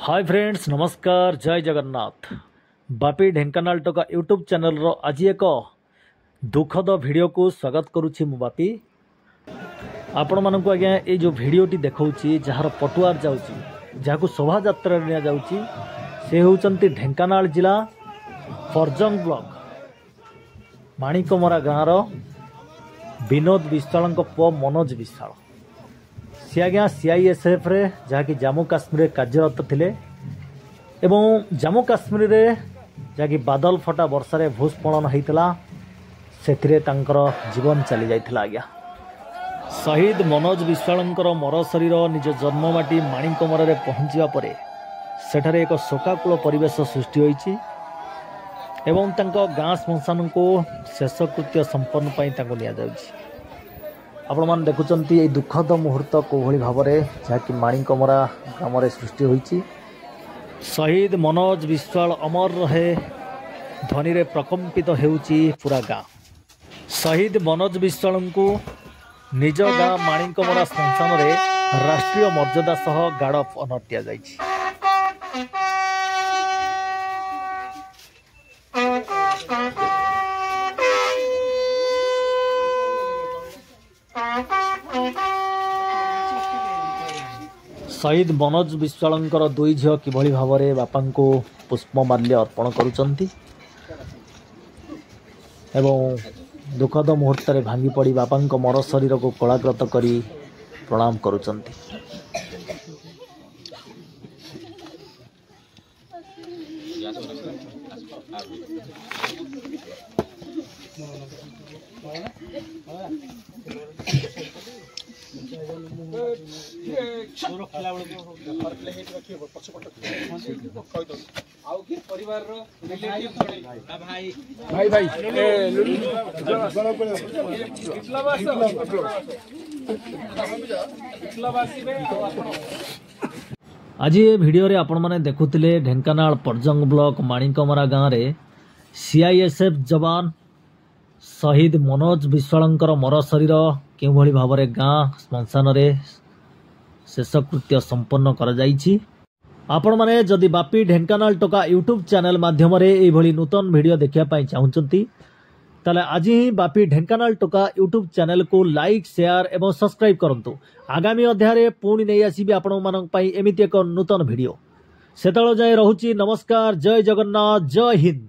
Hi friends, नमस्कार, जय जगन्नाथ। बापी ढेंकानाल टोका यूट्यूब चैनल रो आज एक दुखद वीडियो को स्वागत करुछि मु बापी। आपण मानक आज्ञा ये जो वीडियोटी देखौछि जार पटुआर जाउछि जाकु शोभा यात्रा निया जाउछि से होउचंती ढेंकानाल जिला फरजंग ब्लॉक माणिकमरा गाँव रो विनोद विश्वाल पुओ मनोज विश्वाल। सी आज्ञा सीआईएसएफ रे जहाँकि जम्मू काश्मीर कार्यरत थिले एवं जम्मू काश्मीर रे जहाँकि बादल फटा वर्षारे भूस्खलन होता से जीवन चली जाइथिला। आज्ञा शहीद मनोज विश्वालंकर मर शरीर निज जन्ममाटी माणिकमरा रे पहुँचवा परे सेठारे एक शोकाकुल परिवेश सृष्टि होइछि एवं तांको गाँ श्मशान को शेषकृत्य संपन्न पाई तांको निया जाउछि। आपण मान देखुचंती ये दुखद मुहूर्त कोभली भाव में जहाँकि माणिकमरा ग्राम सृष्टि होइछि। शहीद मनोज विश्वाल अमर रहे ध्वनि रे प्रकंपित हेउछि पूरा गाँ। शहीद मनोज विश्वाल को निज गाँ माणिकमरा श्मशान रे राष्ट्रीय मर्यादा सह गार्ड ऑफ ऑनर दिया जाइछि। शहीद मनोज विश्वालंकर दुई झील किभली भाव में बापा को पुष्पमाल्य अर्पण करुचंती एवं दुखद मुहूर्त में भांगी पड़ी बापा मर शरीर को कलाकृत करी प्रणाम करुचंती। आज ये वीडियो रे आपण माने देखुथिले ढेंकानाल परजंग ब्लॉक माणिकमरा गाँव रे सीआईएसएफ जवान शहीद मनोज विश्वालंकर मर शरीर केउ भली भाव में गाँ श्मशान रे शेषकृत्य संपन्न करा जाइछि। आपण माने जदि बापी ढेंकानाल टोका यूट्यूब चैनल माध्यम रे एई भली नूतन वीडियो देखिया पाई चाहुचंती ताले आज ही बापी ढेंकानाल टोका यूट्यूब चैनल को लाइक शेयर एवं सब्सक्राइब करंतु। आगामी अध्याय रे पुणी नै आसीबी आपण मानक पाई एमिति एक नूतन वीडियो। सेतळ जाय रहुछि। नमस्कार, जय जगन्नाथ, जय हिंद।